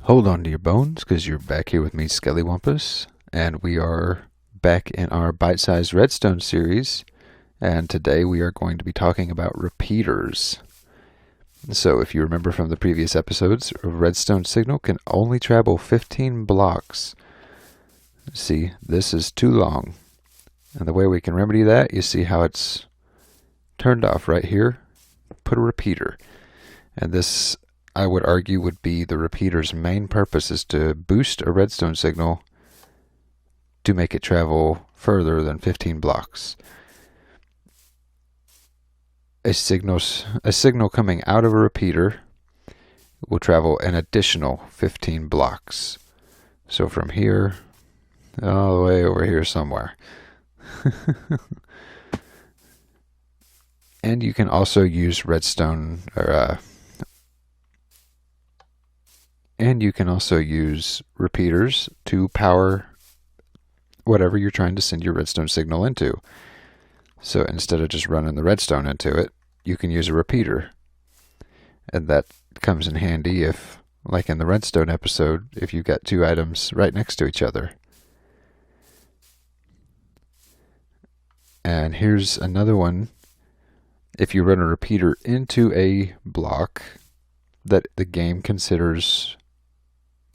Hold on to your bones, because you're back here with me, Skellywampus, and we are back in our bite-sized Redstone series, and today we are going to be talking about repeaters. So if you remember from the previous episodes, a redstone signal can only travel 15 blocks. See, this is too long. And the way we can remedy that, you see how it's turned off right here? Put a repeater. And this, I would argue, would be the repeater's main purpose, is to boost a redstone signal to make it travel further than 15 blocks. A signal coming out of a repeater will travel an additional 15 blocks. So from here all the way over here somewhere. And you can also use redstone, and you can also use repeaters to power whatever you're trying to send your redstone signal into. So instead of just running the redstone into it, you can use a repeater. And that comes in handy if, like in the redstone episode, if you've got two items right next to each other. And here's another one. If you run a repeater into a block that the game considers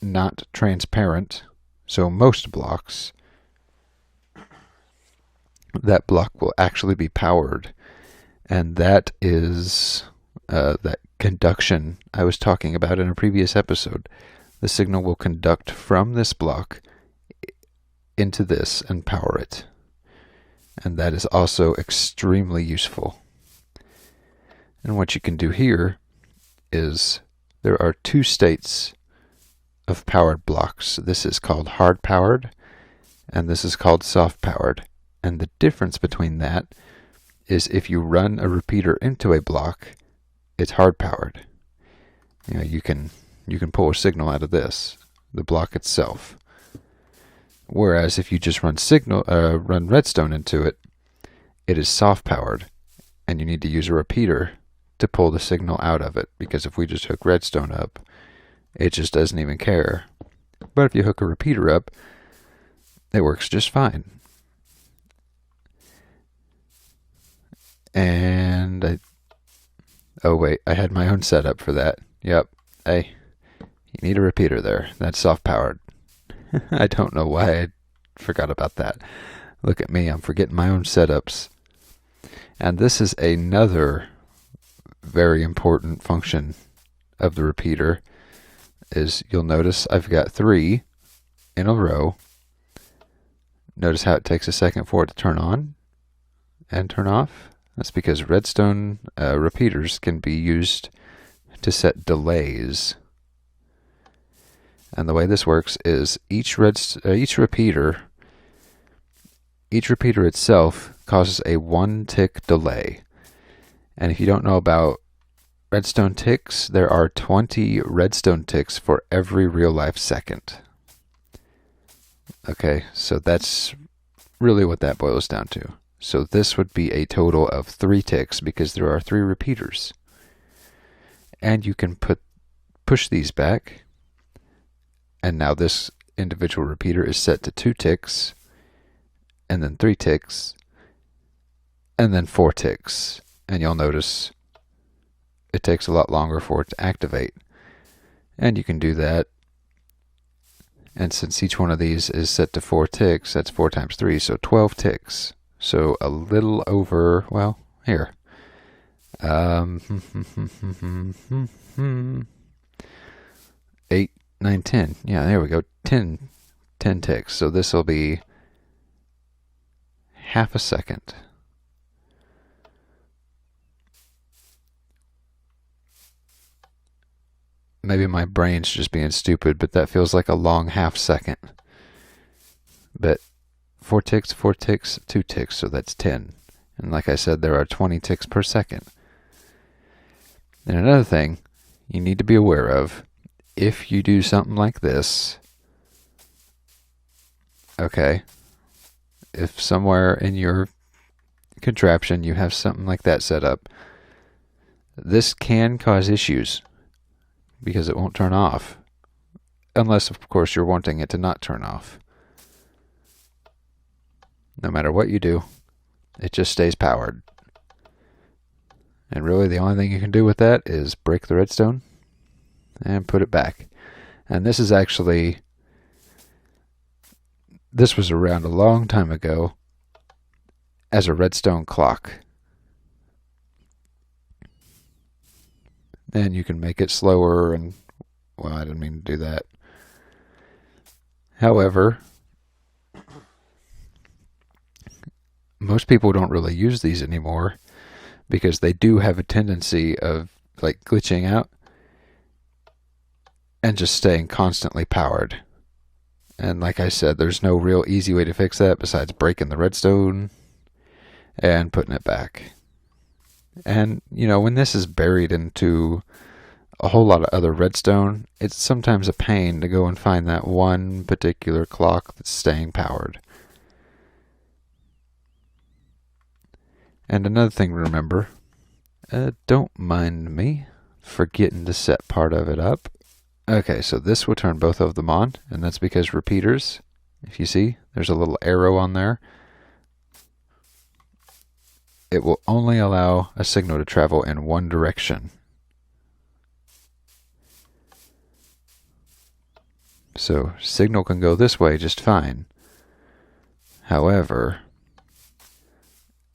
not transparent, so most blocks, that block will actually be powered. And that is that conduction I was talking about in a previous episode. The signal will conduct from this block into this and power it. And that is also extremely useful. And what you can do here is there are two states of powered blocks. This is called hard powered, and this is called soft powered. And the difference between that is if you run a repeater into a block, it's hard powered. You can pull a signal out of this, the block itself. Whereas if you just run redstone into it, it is soft powered, and you need to use a repeater to pull the signal out of it, because if we just hook redstone up, it just doesn't even care. But if you hook a repeater up, it works just fine. And oh wait, I had my own setup for that. Yep. Hey, you need a repeater there. That's soft powered. I don't know why I forgot about that. Look at me, I'm forgetting my own setups. And this is another very important function of the repeater, is you'll notice I've got 3 in a row. Notice how it takes a second for it to turn on and turn off. That's because redstone repeaters can be used to set delays. And the way this works is each repeater itself causes a 1-tick delay. And if you don't know about redstone ticks, there are 20 redstone ticks for every real-life second. Okay, so that's really what that boils down to. So this would be a total of 3 ticks because there are 3 repeaters. And you can push these back. And now this individual repeater is set to 2 ticks, and then 3 ticks, and then 4 ticks. And you'll notice it takes a lot longer for it to activate. And you can do that. And since each one of these is set to 4 ticks, that's 4 times 3, so 12 ticks. So a little over, well, here. 8, 9, 10. Yeah, there we go. 10 ticks. So this will be half a second. Maybe my brain's just being stupid, but that feels like a long half second. But 4 ticks, 4 ticks, 2 ticks, so that's 10. And like I said, there are 20 ticks per second. And another thing you need to be aware of, if you do something like this, okay, if somewhere in your contraption you have something like that set up, this can cause issues because it won't turn off. unless of course you're wanting it to not turn off. No matter what you do, it just stays powered. And really the only thing you can do with that is break the redstone and put it back. And this is actually, this was around a long time ago as a redstone clock. And you can make it slower and, well, I didn't mean to do that. However, most people don't really use these anymore because they do have a tendency of like glitching out and just staying constantly powered. And like I said, there's no real easy way to fix that besides breaking the redstone and putting it back. And, you know, when this is buried into a whole lot of other redstone, it's sometimes a pain to go and find that one particular clock that's staying powered. And another thing to remember, don't mind me forgetting to set part of it up. Okay, so this will turn both of them on, and that's because repeaters, if you see, there's a little arrow on there. It will only allow a signal to travel in one direction. So signal can go this way just fine. However,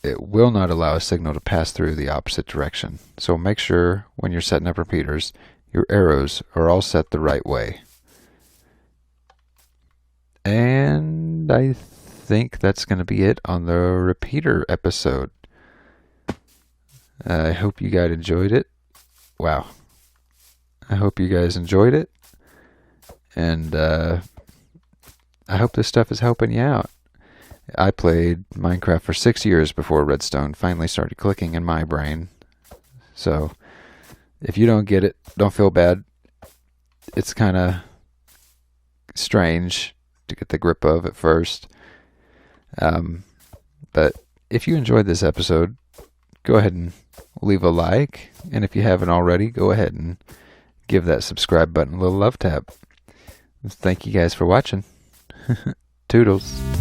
it will not allow a signal to pass through the opposite direction. So make sure when you're setting up repeaters, your arrows are all set the right way. And I think that's going to be it on the repeater episode. I hope you guys enjoyed it. Wow. I hope you guys enjoyed it. And I hope this stuff is helping you out. I played Minecraft for 6 years before Redstone finally started clicking in my brain. So if you don't get it, don't feel bad. It's kind of strange to get the grip of at first. But if you enjoyed this episode, go ahead and leave a like. And if you haven't already, go ahead and give that subscribe button a little love tap. Thank you guys for watching. Toodles.